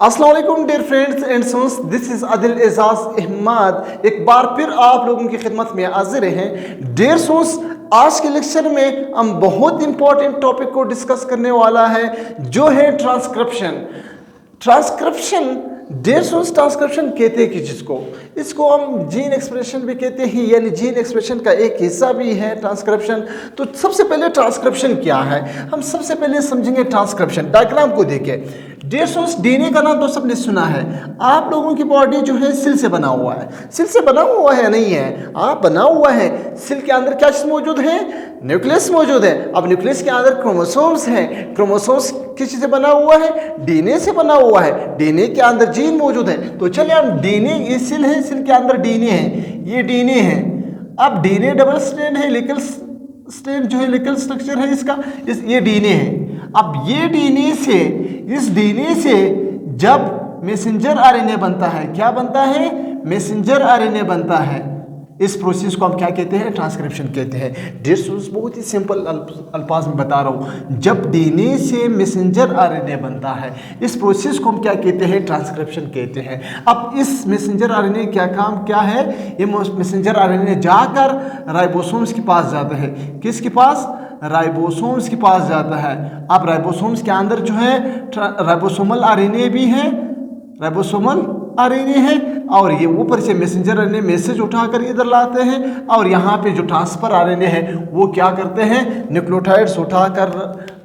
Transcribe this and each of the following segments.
अस्सलाम वालेकुम dear friends and sons, this is Adil Ejaz Ahmad. एक बार फिर आप लोगों की खिदमत में हाजिर हैं। डियर सन्स, आज के लेक्चर में हम बहुत इंपॉर्टेंट टॉपिक को डिस्कस करने वाला है, जो है ट्रांसक्रिप्शन। डियर सन्स, ट्रांसक्रिप्शन कहते हैं कि इसको हम जीन एक्सप्रेशन भी कहते हैं, यानी जीन एक्सप्रेशन का एक हिस्सा भी है ट्रांसक्रिप्शन। तो सबसे पहले ट्रांसक्रिप्शन क्या है, हम सबसे पहले समझेंगे ट्रांसक्रिप्शन। डायग्राम को देखें। डियर स्टूडेंट्स, डीएनए का नाम तो सबने सुना है। आप लोगों की बॉडी जो है सेल से बना हुआ है। सेल से बना हुआ है नहीं है, आप बना हुआ है। सेल के अंदर क्या चीज मौजूद है? न्यूक्लियस मौजूद है। अब न्यूक्लियस के अंदर क्रोमोसोम्स हैं। क्रोमोसोम्स किस चीज से बना हुआ है? डीएनए से बना हुआ है। डीएनए के अंदर जीन मौजूद है। तो चलिए हम डीएनए, ये सेल है, सेल के अंदर डीएनए है, ये डीएनए है। अब डीएनए डबल स्ट्रैंड है, हेलिकल स्ट्रैंड जो है, हेलिकल स्ट्रक्चर है इसका, ये डीएनए है। अब ये डीएनए से, इस डीएनए से जब मैसेंजर आरएनए बनता है, क्या बनता है? मैसेंजर आरएनए बनता है। इस प्रोसेस को हम क्या कहते हैं? ट्रांसक्रिप्शन कहते हैं। डियर स्टूडेंट्स, बहुत ही सिंपल अल्फाज में बता रहा हूँ। जब डीएनए से मैसेंजर आरएनए बनता है, इस प्रोसेस को हम क्या कहते हैं? ट्रांसक्रिप्शन कहते हैं। अब इस मैसेंजर आरएनए क्या काम क्या है? ये मैसेंजर आरएनए जाकर राइबोसोम्स के पास जाता है। किसके पास? राइबोसोम्स के पास जाता है। अब राइबोसोम्स के अंदर जो है राइबोसोमल आरएनए भी है, राइबोसोमल आरएनए है, और ये ऊपर से मैसेंजर आरएनए मैसेज उठाकर इधर लाते हैं, और यहाँ पे जो ट्रांसफर आरएनए है वो क्या करते हैं? न्यूक्लियोटाइड्स उठाकर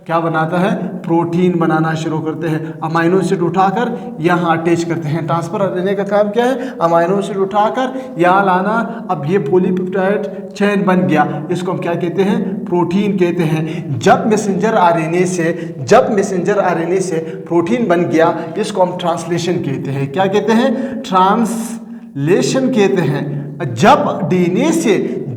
क्या बनाता है? प्रोटीन बनाना शुरू करते हैं। अमाइनो एसिड उठाकर यहाँ अटैच करते हैं। ट्रांसफर आरएनए का काम क्या है? अमाइनो एसिड उठाकर यहाँ लाना। अब ये पॉलीपेप्टाइड चेन बन गया, इसको हम क्या कहते हैं? प्रोटीन कहते हैं। जब मैसेंजर आरएनए से प्रोटीन बन गया, इसको हम ट्रांसलेशन कहते हैं। क्या कहते हैं? ट्रांसलेशन कहते हैं।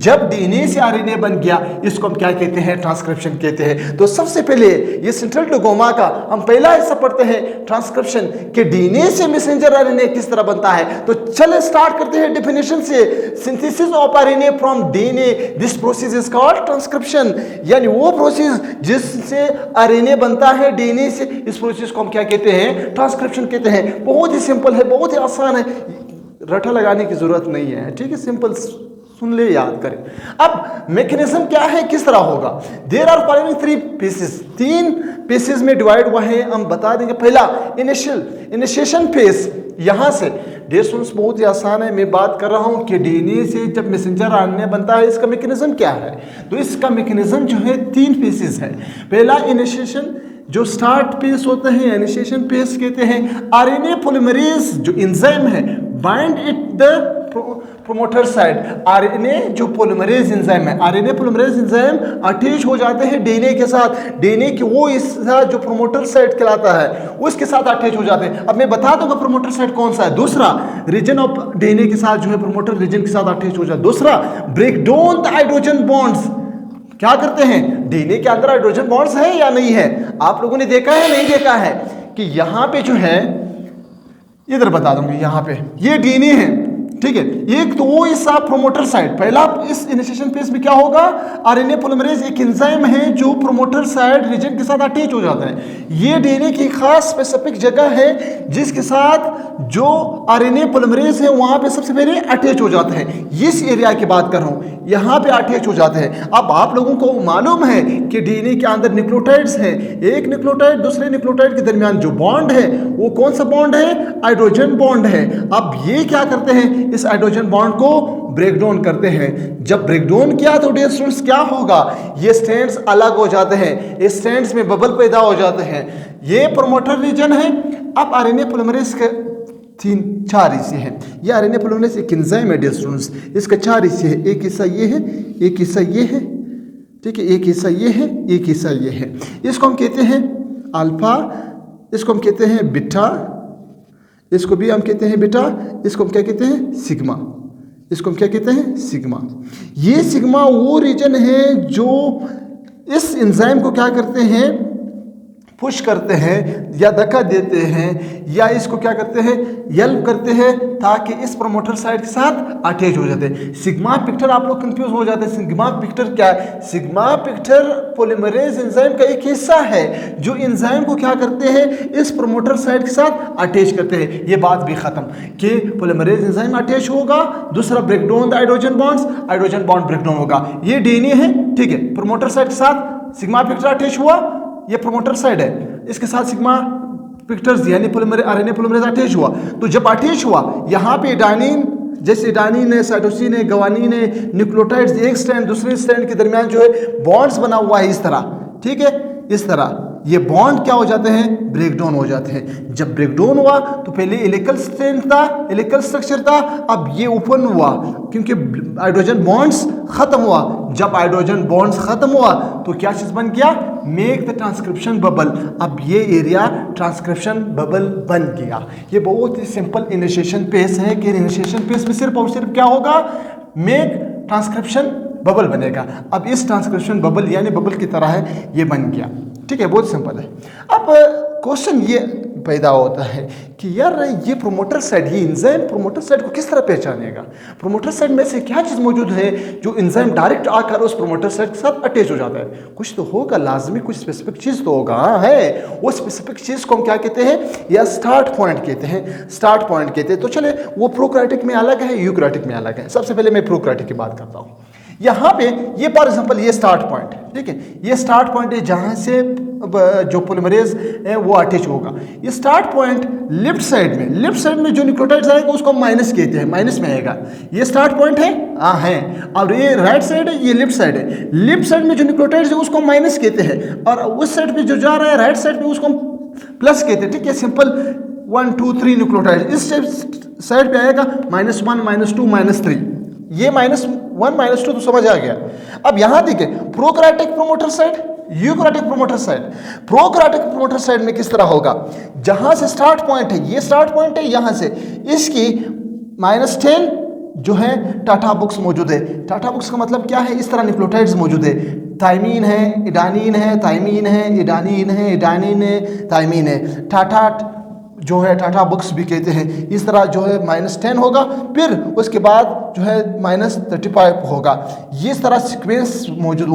जब डीएनए से आरएनए बन गया, इसको हम क्या कहते हैं? ट्रांसक्रिप्शन कहते हैं। तो सबसे पहले ये सेंट्रल डोगोमा का हम पहला हिस्सा पढ़ते हैं, ट्रांसक्रिप्शन के डीएनए से मैसेंजर आरएनए किस तरह बनता है। तो चले स्टार्ट करते हैं डेफिनेशन से। Synthesis of RNA from DNA, this process is called transcription. यानी वो प्रोसेस जिससे आरएनए बनता है डीएनए से, इस प्रोसेस को हम क्या कहते हैं? ट्रांसक्रिप्शन कहते हैं। बहुत ही सिंपल है, बहुत ही आसान है, रटा लगाने की जरूरत नहीं है। ठीक है, सिंपल सुन ले, याद करें। अब मैकेनिज्म क्या है, किस तरह होगा? There are following 3 pieces, 3 pieces में डिवाइड हुआ है। हम बता देंगे। पहला इनिशिएशन फेज, यहां से। डियर स्टूडेंट्स, बहुत ही आसान है। मैं बात कर रहा हूं कि डीएनए से जब मैसेंजर आरएनए बनता है, इसका मैकेनिज्म क्या है। तो इसका मैकेनिज्म जो है 3 पीसेस है। पहला इनिशिएशन, जो स्टार्ट पेस होते हैं, इनिशिएशन पेस कहते हैं। आरएनए पॉलीमरेज जो एंजाइम है, bind it the promoter side. RNA जो पॉलीमरेज एंजाइम है, आरएनए पॉलीमरेज एंजाइम अटैच हो जाते हैं डीएनए के साथ। डीएनए की वो हिस्सा जो प्रोमोटर साइड कहलाता है, उसके साथ अटैच हो जाते हैं। अब मैं बता दूंगा प्रोमोटर साइड कौन सा है। दूसरा रीजन ऑफ डीएनए के साथ जो है प्रोमोटर रीजन के साथ अटैच हो जाता है। दूसरा, break down the hydrogen bonds. क्या करते हैं? डीएनए के अंदर हाइड्रोजन बॉन्ड्स है या नहीं है? आप लोगों ने देखा है, नहीं देखा है? कि यहां पे जो है, इधर बता दूंगी, यहां पे ये डीएनए है, ठीक है। एक तो वो हिस्सा प्रोमोटर साइड। पहला इस इनिशिएशन फेज में क्या होगा? आरएनए पॉलीमरेज एक एंजाइम है जो प्रोमोटर साइड रीजन के साथ अटैच हो जाता है। ये डीएनए की खास स्पेसिफिक जगह है जिसके साथ जो आरएनए पॉलीमरेज है वहां पे सबसे पहले अटैच हो जाता है। इस एरिया की बात कर रहा हूं, यहां पे अटैच हो जाते हैं। अब आप लोगों को मालूम है कि डीएनए के अंदर न्यूक्लियोटाइड्स हैं। एक न्यूक्लियोटाइड दूसरे न्यूक्लियोटाइड के दरमियान जो बॉन्ड है, वो कौन सा बॉन्ड है? हाइड्रोजन बॉन्ड है। अब ये क्या करते हैं? इस हाइड्रोजन बॉन्ड को ब्रेक डाउन करते हैं। जब ब्रेक डाउन किया तो डियर स्टूडेंट्स क्या होगा? ये स्ट्रैंड्स अलग हो जाते हैं, इस स्ट्रैंड्स में बबल पैदा हो जाते हैं। ये प्रोमोटर रीजन है। अब आरएनए पॉलीमरेज के 4 हिस्से हैं। ये आरएनए पॉलीमरेज एक एंजाइम है डियर स्टूडेंट्स, इसका 4 हिस्से हैं। एक हिस्सा ये है, एक हिस्सा ये है, ठीक है, एक हिस्सा ये है, एक हिस्सा ये है। इसको हम कहते हैं अल्फा, इसको हम कहते हैं बीटा, इसको भी हम कहते हैं बीटा, इसको हम क्या कहते हैं? सिग्मा। इसको हम क्या कहते हैं? सिग्मा। ये सिग्मा वो रीजन है जो इस एंजाइम को क्या करते हैं? पुश करते हैं या धक्का देते हैं या इसको क्या करते हैं, हेल्प करते हैं ताकि इस प्रमोटर साइड के साथ अटैच हो जाते हैं। सिग्मा पिक्टर आप लोग कंफ्यूज हो जाते हैं, सिग्मा पिक्टर क्या है? सिग्मा पिक्टर पॉलीमरेज एंजाइम का एक हिस्सा है जो एंजाइम को क्या करते हैं, इस प्रमोटर साइड के साथ अटैच करते हैं। ये बात भी खत्म कि पॉलीमरेज एंजाइम अटैच होगा, दूसरा breakdown the hydrogen bonds, hydrogen bond breakdown होगा। ये डीएनए है, ठीक है, प्रमोटर साइड के साथ सिग्मा पिक्टर अटैच हुआ, ये प्रमोटर साइड है, इसके साथ सिग्मा पिक्टर्स यानी आरएनए पॉलीमरेज अटैच हुआ। तो जब अटैच हुआ यहाँ पे एडानिन, जैसे एडानिन है, साइटोसिन है, ग्वानिन है, न्यूक्लियोटाइड्स एक स्ट्रैंड दूसरे स्ट्रैंड के दरमियान जो है बॉन्ड्स बना हुआ है इस तरह, ठीक है, इस तरह ये बॉन्ड क्या हो जाते हैं, ब्रेकडाउन हो जाते हैं। जब ब्रेकडाउन हुआ तो पहले हेलिकल स्ट्रैंड था, हेलिकल स्ट्रक्चर था, अब ये ओपन हुआ क्योंकि हाइड्रोजन बॉन्ड्स खत्म हुआ। जब हाइड्रोजन बॉन्ड्स खत्म हुआ तो क्या चीज बन गया, मेक द ट्रांसक्रिप्शन बबल। अब ये एरिया ट्रांसक्रिप्शन बबल बन गया। ये बहुत ही सिंपल इनिशिएशन पेस है कि इनिशिएशन पेस में सिर्फ और सिर्फ क्या होगा, मेक ट्रांसक्रिप्शन बबल बनेगा। अब इस ट्रांसक्रिप्शन बबल यानी बबल की तरह है, ये बन गया, ठीक है, बहुत सिंपल है। अब क्वेश्चन ये पैदा होता है कि यार ये प्रोमोटर साइड, ये एंजाइम प्रोमोटर साइड को किस तरह पहचानेगा? प्रोमोटर साइड में से क्या चीज़ मौजूद है जो एंजाइम डायरेक्ट आकर उस प्रोमोटर साइड के साथ अटैच हो जाता है? कुछ तो होगा, लाजमी कुछ स्पेसिफिक चीज़ तो होगा। हाँ है, वो स्पेसिफिक चीज़ को हम क्या कहते हैं, या स्टार्ट पॉइंट कहते हैं, स्टार्ट पॉइंट कहते हैं। तो चले, वो प्रोकैरियोटिक में अलग है, यूकैरियोटिक में अलग है। सबसे पहले मैं प्रोकैरियोटिक की बात करता हूँ। यहाँ पे ये फॉर एग्जाम्पल ये स्टार्ट पॉइंट, ठीक है, ये स्टार्ट पॉइंट है जहाँ से जो पॉलीमरेज है वो अटैच होगा। ये स्टार्ट पॉइंट लेफ्ट साइड में जो न्यूक्लियोटाइड्स आएगा उसको हम माइनस कहते हैं, माइनस में आएगा। ये स्टार्ट पॉइंट है, हाँ है। और ये राइट साइड है, ये लेफ्ट साइड है। लेफ्ट साइड में जो न्यूक्लियोटाइड्स है उसको हम माइनस कहते हैं, और उस साइड पे जो जा रहा है राइट साइड पे उसको हम प्लस कहते हैं, ठीक है। सिंपल 1 2 3 न्यूक्लियोटाइड इस साइड पे आएगा, -1 -2 -3, ये -1 -2 तो समझ आ गया। अब यहां देखिए prokaryotic promoter side, eukaryotic promoter side. Prokaryotic promoter side में किस तरह होगा, जहां से स्टार्ट पॉइंट है, ये स्टार्ट पॉइंट है, यहां से इसकी -10 जो है टाटा बुक्स मौजूद है। टाटा बुक्स का मतलब क्या है, इस तरह न्यूक्लियोटाइड्स मौजूद है। थाइमीन है, एडानिन है, थाइमीन है, एडानिन है, एडानिन है, थाइमीन है। टाटा जो है टाटा बुक्स भी कहते हैं। इस तरह जो है -10 होगा, फिर उसके बाद जो है -35 होगा। ये इस तरह सीक्वेंस मौजूद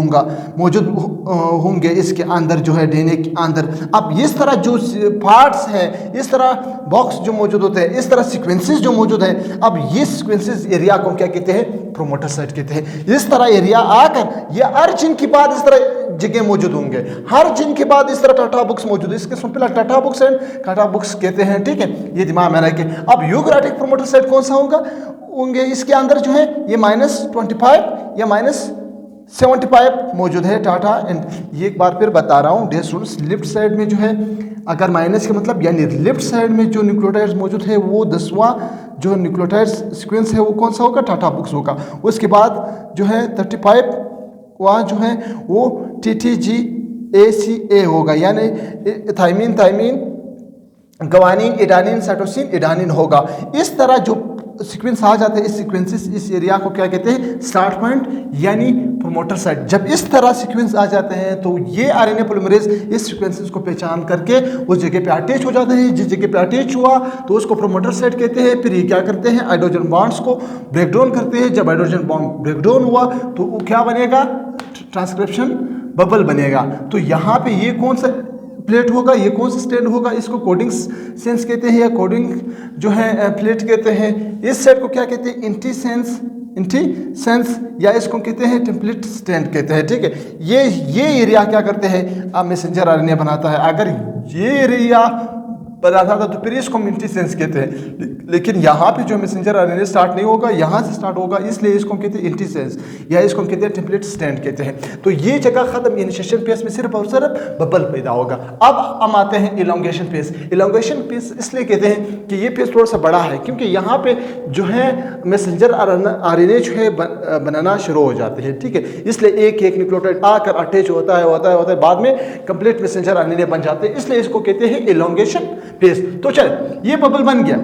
होंगे इसके अंदर जो है डीएनए के अंदर। अब इस तरह जो पार्ट्स हैं, इस तरह बॉक्स जो मौजूद होते हैं, इस तरह सीक्वेंसेस जो मौजूद हैं, अब ये सीक्वेंसेस एरिया को क्या कहते हैं, प्रोमोटर साइट कहते हैं। इस तरह एरिया आकर ये हर जिन के बाद इस तरह जगह मौजूद होंगे, हर जिन के बाद इस तरह टाटा बुक्स मौजूद है। इसके पहला Tata books and Tata books कहते हैं, ठीक है, ये दिमाग में रखे। अब यूकैरियोटिक प्रोमोटर साइट कौन सा होंगे, इसके अंदर जो है ये -25 या -75 मौजूद है टाटा एंड। ये एक बार फिर बता रहा हूँ डियर स्टूडेंट्स, लेफ्ट साइड में जो है अगर माइनस का मतलब यानी लेफ्ट साइड में जो न्यूक्लियोटाइड्स मौजूद है वो 10वां जो न्यूक्लियोटाइड्स सीक्वेंस है वो कौन सा होगा, टाटा बुक्स होगा। उसके बाद जो है 35 वहाँ जो है वो TTGACA होगा, यानी thymine guanine, adenine, cytosine, adenine होगा। इस तरह जो सीक्वेंस आ जाते हैं, इस सीक्वेंसेस इस एरिया को क्या कहते हैं, स्टार्ट पॉइंट यानी प्रोमोटर साइट। जब इस तरह सीक्वेंस आ जाते हैं तो ये आरएनए पॉलीमरेज इस सीक्वेंसेस को पहचान करके उस जगह पे अटैच हो जाते हैं। जिस जगह पे अटैच हुआ तो उसको प्रोमोटर साइट कहते हैं। फिर ये क्या करते हैं, हाइड्रोजन बॉन्ड्स को ब्रेक डाउन करते हैं। जब हाइड्रोजन बॉन्ड ब्रेक डाउन हुआ तो वो क्या बनेगा, ट्रांसक्रिप्शन बबल बनेगा। तो यहाँ पे ये कौन सा प्लेट होगा, ये कौन सा स्टैंड होगा, इसको कोडिंग सेंस कहते हैं या कोडिंग जो है प्लेट कहते हैं। इस सेट को क्या कहते हैं, एंटी सेंस या इसको कहते हैं टेम्पलेट स्टैंड कहते हैं, ठीक है। ये एरिया क्या करते हैं, अब मैसेंजर आरएनए बनाता है। अगर ये एरिया बनाता था तो फिर इसको एंटी सेंस कहते हैं, लेकिन यहाँ पे जो मैसेंजर आरएनए स्टार्ट नहीं होगा, यहाँ से स्टार्ट होगा, इसलिए इसको कहते हैं एंटी सेंस या इसको कहते हैं टेम्पलेट स्टैंड कहते हैं। तो ये जगह खत्म, इनिशिएशन फेज में सिर्फ और सिर्फ बबल पैदा होगा। अब हम आते हैं इलोंगेशन फेज। इलोंगेशन फेज इसलिए कहते हैं कि ये फेज थोड़ा सा बड़ा है क्योंकि यहाँ पे जो है मैसेंजर आरएनए जो है बनाना शुरू हो जाते हैं, ठीक है। इसलिए एक एक न्यूक्लियोटाइड आकर अटैच होता है, बाद में कंप्लीट मैसेंजर आरएनए बन जाते हैं, इसलिए इसको कहते हैं इलोंगेशन फेज। तो चल ये बबल बन गया।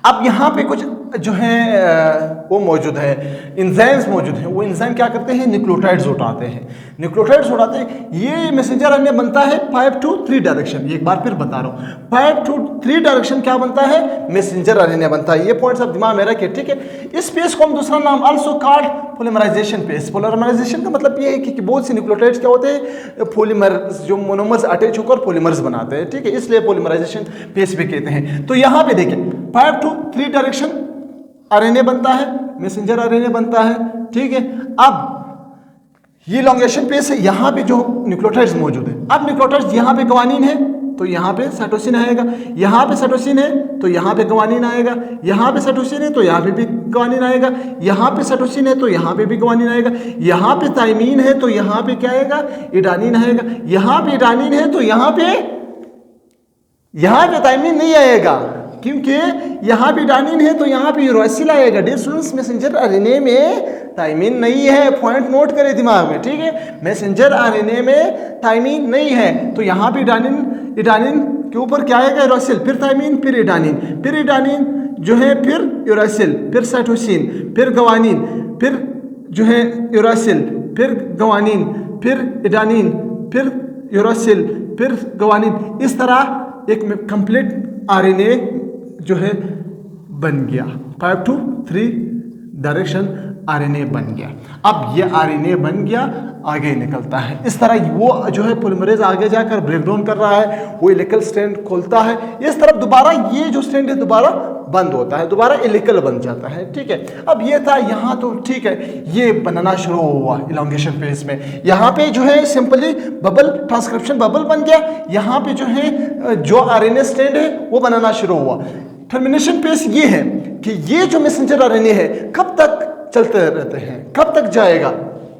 अब यहाँ पे कुछ जो है वो मौजूद है, इंजाइम्स मौजूद हैं। वो इंजाइम क्या करते हैं, न्यूक्लियोटाइड्स उठाते हैं, न्यूक्लियोटाइड्स उठाते हैं। ये मैसेंजर आरएनए बनता है 5 to 3 डायरेक्शन। एक बार फिर बता रहा हूँ, 5 to 3 डायरेक्शन क्या बनता है, मैसेंजर आरएनए बनता है। ये पॉइंट्स आप दिमाग में रखिए, ठीक है। इस पेज को हम दूसरा नाम also called polymerization phase. Polymerization का मतलब ये है कि बहुत सी न्यूक्लियोटाइड्स क्या होते हैं, पॉलीमर जो मोनोमर्स अटैच होकर पॉलीमर्स बनाते हैं, ठीक है, इसलिए पॉलीमराइजेशन पेज भी कहते हैं। तो यहाँ पे देखिए 5 to 3 डायरेक्शन आरएनए बनता है, मैसेंजर आरएनए बनता है, ठीक है। अब ये इलॉन्गेशन पेज है, यहाँ पे जो न्यूक्लियोटाइड्स मौजूद है। अब न्यूक्लियोटाइड्स यहाँ पे ग्वानिन है तो यहाँ पे साइटोसिन आएगा, यहाँ पे साइटोसिन है तो यहाँ पे ग्वानिन आएगा, यहाँ पे साइटोसिन है तो यहाँ पे भी ग्वानिन आएगा, यहाँ पे साइटोसिन है तो यहाँ पे भी ग्वानिन आएगा, यहाँ पे थाइमीन है तो यहाँ पे क्या आएगा, एडानिन आएगा, यहाँ पे एडानिन है तो यहाँ पे थाइमीन नहीं आएगा, क्योंकि यहाँ पे एडानिन है तो यहाँ पे यूरासिल आएगा। डियर स्टूडेंट्स, मैसेंजर आरएनए में थाइमीन नहीं है, पॉइंट नोट करें दिमाग में, ठीक है। मैसेंजर आरएनए में थाइमीन नहीं है तो यहाँ पे एडानिन के ऊपर क्या आएगा, यूरासिल, फिर थाइमीन, फिर एडानिन जो है, फिर यूरासिल, फिर साइटोसिन, फिर ग्वानिन, फिर जो है यूरासिल, फिर ग्वानिन, फिर एडानिन, फिर यूरासिल, फिर ग्वानिन। इस तरह एक कंप्लीट आरएनए जो है बन गया, 5 to 3 डायरेक्शन आरएनए बन गया। अब ये आरएनए बन गया, आगे निकलता है इस तरह। वो जो है पॉलीमरेज आगे जाकर ब्रेक डाउन कर रहा है, वो हेलिकल स्ट्रैंड खोलता है, इस तरफ दोबारा ये जो स्ट्रैंड है दोबारा बंद होता है, दोबारा हेलिकल बन जाता है, ठीक है। अब ये था यहाँ तो ठीक है, ये बनना शुरू हुआ इलॉन्गेशन फेज में। यहाँ पे जो है सिंपली बबल, ट्रांसक्रिप्शन बबल बन गया। यहाँ पे जो है जो आरएनए स्ट्रैंड है वो बनाना शुरू हुआ। टर्मिनेशन फेज ये है कि ये जो मैसेंजर आरएनए है कब तक चलते रहते हैं, कब तक जाएगा,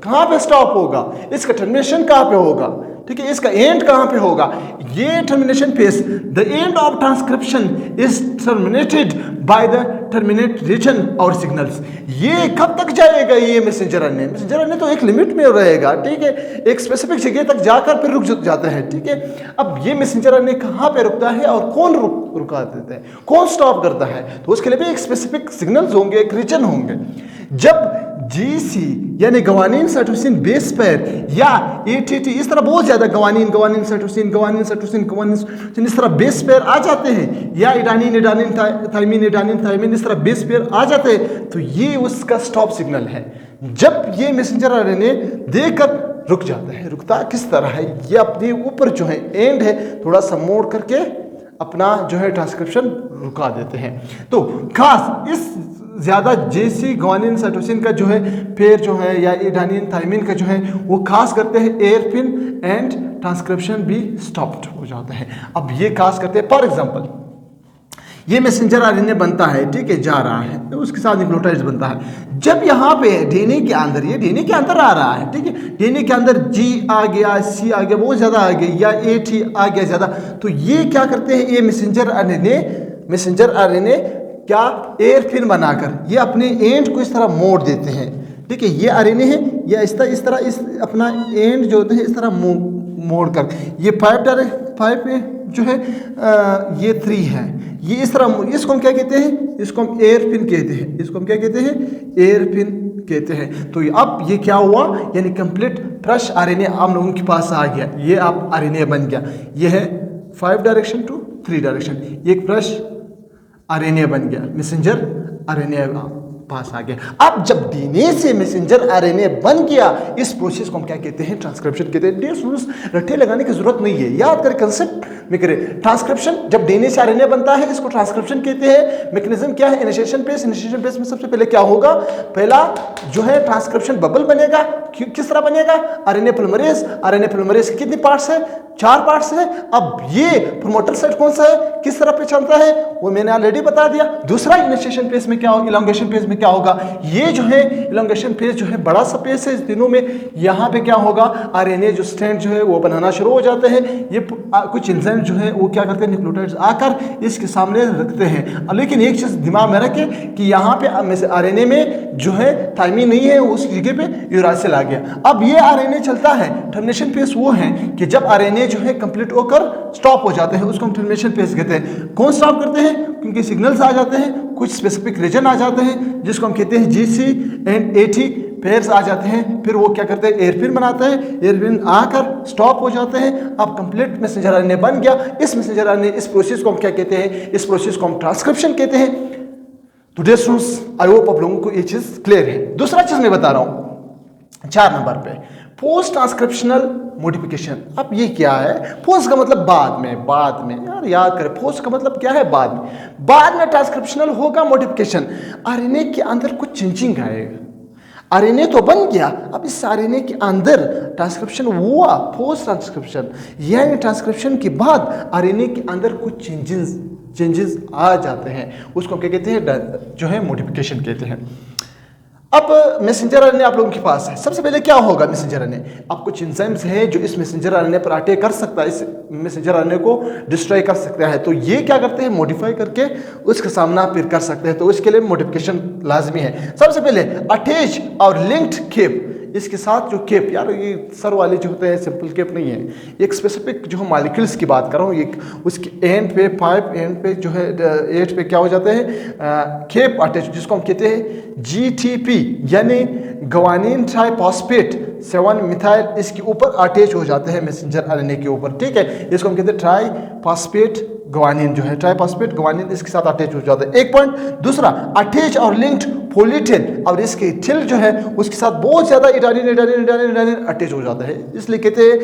कहाँ पे स्टॉप होगा, इसका टर्मिनेशन कहाँ पे होगा, ठीक है, इसका एंड कहाँ पे होगा। ये termination phase, the end of transcription is terminated by the terminate region और सिग्नल्स। ये कब तक जाएगा ये मैसेंजर आरएनए तो एक लिमिट में रहेगा, ठीक है, एक स्पेसिफिक जगह तक जाकर फिर रुक जाता है, ठीक है। अब ये मैसेंजर आरएनए कहाँ पे रुकता है और कौन रुका देता है, कौन स्टॉप करता है, तो उसके लिए भी एक स्पेसिफिक सिग्नल्स होंगे, एक रीजन होंगे। जब जीसी यानी ग्वानिन साइटोसिन बेस पेयर या एटीटी, इस तरह बहुत ज्यादा ग्वानिन साइटोसिन इस तरह बेस पेयर आ जाते हैं, या एडानिन थाइमीन इस तरह बेस पेयर आ जाते हैं, तो ये उसका स्टॉप सिग्नल है। जब ये मैसेंजर आरएनए देकर रुक जाता है, रुकता किस तरह है, ये अपने ऊपर जो है एंड है थोड़ा सा मोड़ करके अपना जो है ट्रांसक्रिप्शन रुका देते हैं। तो खास इस ज़्यादा जेसी ग्वानिन साइटोसिन का जो है पेयर जो है या एडानिन थाइमीन का जो है वो खास करते हैं एयरफिन एंड ट्रांसक्रिप्शन भी स्टॉप्ड हो जाता है। अब ये खास करते हैं, फॉर एग्जांपल ये मैसेंजर आरएनए बनता है, ठीक है, जा रहा है, तो उसके साथ न्यूक्लियोटाइड्स बनता है। जब यहाँ पे डीएनए के अंदर, ये डीएनए के अंदर आ रहा है, ठीक है, डीएनए के अंदर जी आ गया, सी आ गया, बहुत ज़्यादा आ गया, या एटी आ गया ज़्यादा, तो ये क्या करते हैं, ये मैसेंजर आरएनए क्या एयरफिन बनाकर ये अपने एंड को इस तरह मोड़ देते हैं, ठीक है। ये आरएनए है, या इस तरह अपना एंड जो होते हैं इस तरह मोड़ कर, ये 5 जो है ये 3 है, ये इस तरह, इसको हम क्या कहते हैं, इसको हम एयरफिन कहते हैं, इसको हम क्या कहते हैं, एयरफिन कहते हैं। तो अब ये क्या हुआ, यानी कंप्लीट फ्रेश आरएनए हम लोगों के पास आ गया, ये अब आरएनए बन गया। ये है 5 डायरेक्शन टू 3 डायरेक्शन, ये एक फ्रेश आरएनए बन गया, मैसेंजर आरएनए पास आ गया। अब जब डीएनए से मैसेंजर आरएनए बन गया, इस प्रोसेस को हम क्या कहते हैं, ट्रांसक्रिप्शन कहते हैं। डियर स्टूडेंट्स, रट्टे लगाने की जरूरत नहीं है, याद करें, कंसेप्ट में करें। ट्रांसक्रिप्शन, जब डीएनए से आरएनए बनता है इसको ट्रांसक्रिप्शन कहते हैं। मैकेनिज्म क्या है, इनिशिएशन फेज में सबसे पहले क्या होगा, पहला जो है ट्रांसक्रिप्शन बबल बनेगा। किस तरह बनेगा, आरएनए पोलीमरेज के कितने पार्ट्स है, 4 पार्ट्स है। अब ये प्रोमोटर साइट कौन सा है, किस तरह पहचानता है, वो मैंने ऑलरेडी बता दिया। दूसरा इनिशिएशन फेज में क्या होगा, इलॉन्गेशन फेज में क्या होगा, ये जो है इलॉन्गेशन फेज जो है बड़ा सा फेज है। इस दिनों में यहाँ पे क्या होगा, आरएनए जो स्ट्रैंड जो है वो बनाना शुरू हो जाते हैं। ये कुछ एंजाइम जो है वो क्या करते हैं, न्यूक्लियोटाइड्स आकर इसके सामने रखते हैं। लेकिन एक चीज दिमाग में रखें कि यहाँ पे आरएनए में जो है थाइमीन नहीं है, उस जगह पे यूरासिल आ गया। अब ये आरएनए चलता है, टर्मिनेशन फेज वो है कि जब आरएनए जो है कंप्लीट होकर स्टॉप हो जाते हैं, उसको हम टर्मिनेशन फेज कहते हैं। कौन स्टॉप करते हैं, क्योंकि सिग्नल्स आ जाते हैं, कुछ स्पेसिफिक रीजन आ जाते हैं जिसको हम कहते हैं GC एंड AT पेयर्स आ जाते हैं, फिर वो क्या करते हैं एयरपिन बनाते हैं, एयरपिन आकर स्टॉप हो जाते हैं। अब कंप्लीट मैसेंजर आरएनए बन गया। इस मैसेंजर आरएनए इस प्रोसेस को हम क्या कहते हैं, इस प्रोसेस को हम ट्रांसक्रिप्शन कहते हैं। तो डियर स्टूडेंट्स, आई होप आप लोगों को ये चीज क्लियर है। दूसरा चीज मैं बता रहा हूं 4 नंबर पे, पोस्ट ट्रांसक्रिप्शनल मॉडिफिकेशन। अब ये क्या है? पोस्ट का मतलब बाद में यार याद करें, पोस्ट का मतलब क्या है? बाद में ट्रांसक्रिप्शनल होगा मॉडिफिकेशन। आरएनए के अंदर कुछ चेंजिंग आएगा। आरएनए तो बन गया, अब इस आरएनए के अंदर ट्रांसक्रिप्शन हुआ, पोस्ट ट्रांसक्रिप्शन यानी ट्रांसक्रिप्शन के बाद आरएनए के अंदर कुछ चेंजेस आ जाते हैं, उसको क्या कहते हैं, जो है मॉडिफिकेशन कहते हैं। अब मैसेंजर आरएनए आप लोगों के पास है। सबसे पहले क्या होगा मैसेंजर आरएनए? अब कुछ एंजाइम्स हैं जो इस मैसेंजर आरएनए पर अटैक कर सकता है, इस मैसेंजर आरएनए को डिस्ट्रॉय कर सकता है। तो ये क्या करते हैं, मॉडिफाई करके उसका सामना फिर कर सकते हैं। तो इसके लिए मॉडिफिकेशन लाजमी है। सबसे पहले अटैच और लिंक्ड केप, इसके साथ जो केप, यार ये सर वाले जो होते हैं सिंपल केप नहीं है, एक स्पेसिफिक जो मॉलिक्यूल्स की बात कर रहा हूँ, एक उसके एंड पे 5 एंड पे जो है 8 पे क्या हो जाते हैं केप अटैच, जिसको हम कहते हैं GTP यानी ग्वानिन ट्राइफॉस्फेट 7 मिथाइल, इसके ऊपर अटैच हो जाते हैं मैसेंजर आरएनए के ऊपर, ठीक है। इसको हम कहते हैं ट्राइफॉस्फेट ग्वानिन, जो है ट्राइफॉस्फेट ग्वानिन इसके साथ अटैच हो जाता है। एक पॉइंट। दूसरा अटैच और लिंक्ड पॉलीटेल, और इसके थिल जो है उसके साथ बहुत ज्यादा इडानिन अटैच हो जाता है, इसलिए कहते हैं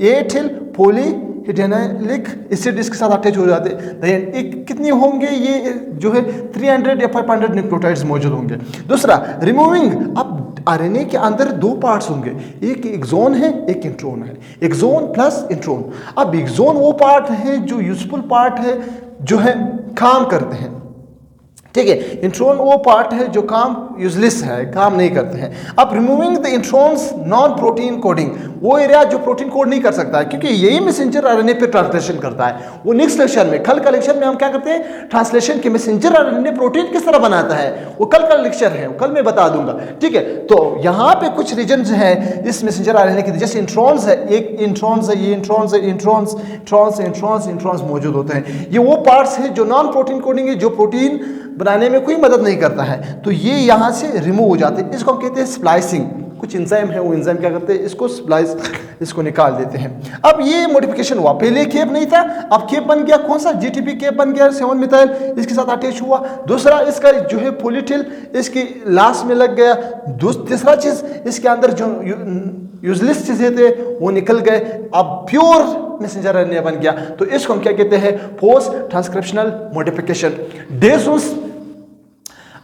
एथिल पॉलीहिडेनाइलिक एसिड इसके साथ अटैच हो जाते हैं। कितने होंगे ये जो है 300 या 500 न्यूक्लियोटाइड्स मौजूद होंगे। दूसरा रिमूविंग, अब आरएनए के अंदर 2 पार्ट्स होंगे, एक एक्सोन है एक इंट्रोन है, एक्सोन प्लस इंट्रोन। अब एक्सोन वो पार्ट है जो यूजफुल पार्ट है, जो है काम करते हैं, ठीक है। इंट्रोन वो पार्ट है जो काम यूजलेस है, काम नहीं करते हैं। अब removing the introns non protein coding, वो एरिया जो प्रोटीन कोड नहीं कर सकता है, क्योंकि यही मैसेंजर आरएनए पे ट्रांसलेशन करता है। वो नेक्स्ट लेक्चर में, कल का लेक्चर में हम क्या करते हैं, ट्रांसलेशन के मैसेंजर आरएनए प्रोटीन किस तरह बनाता है, वो कल का लेक्चर है, कल मैं बता दूंगा, ठीक है। तो यहाँ पे कुछ रीजन हैं इस मैसेंजर आरएनए के, जैसे इंट्रॉन्स है, एक इंट्रॉन्स है, ये इंट्रॉन्स है, इंट्रॉन्स मौजूद होते हैं। ये वो पार्ट्स है जो नॉन प्रोटीन कोडिंग है, जो प्रोटीन बनाने में कोई मदद नहीं करता है, तो ये यहाँ से रिमूव हो जाते हैं। इसको हम कहते हैं स्प्लाइसिंग। कुछ एंजाइम है, वो एंजाइम क्या करते हैं, इसको स्प्लाइस, इसको निकाल देते हैं। अब ये मॉडिफिकेशन हुआ, पहले केप नहीं था, अब केप बन गया, कौन सा GTP केप बन गया 7 मिथाइल, इसके साथ अटैच हुआ। दूसरा इसका जो है पॉलीटेल इसकी लास्ट में लग गया। तीसरा चीज इसके अंदर जो यूजलेस चीजें थे वो निकल गए, अब प्योर मैसेंजर आरएनए बन गया। तो इसको हम क्या कहते हैं, पोस्ट ट्रांसक्रिप्शनल मॉडिफिकेशन। डेसुस,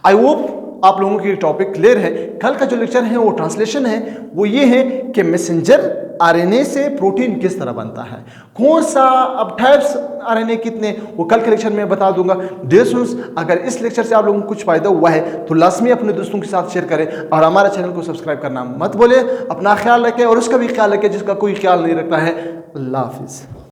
आई होप आप लोगों की टॉपिक क्लियर है। कल का जो लेक्चर है वो ट्रांसलेशन है, वो ये है कि मैसेंजर आरएनए से प्रोटीन किस तरह बनता है, कौन सा, अब टाइप्स आरएनए कितने, वो कल के लेक्चर में बता दूंगा। डियर स्टूडेंट्स, अगर इस लेक्चर से आप लोगों को कुछ फायदा हुआ है तो लाजमी अपने दोस्तों के साथ शेयर करें और हमारा चैनल को सब्सक्राइब करना मत भूलें। अपना ख्याल रखें और उसका भी ख्याल रखें जिसका कोई ख्याल नहीं रखता है। अल्लाह हाफिज़।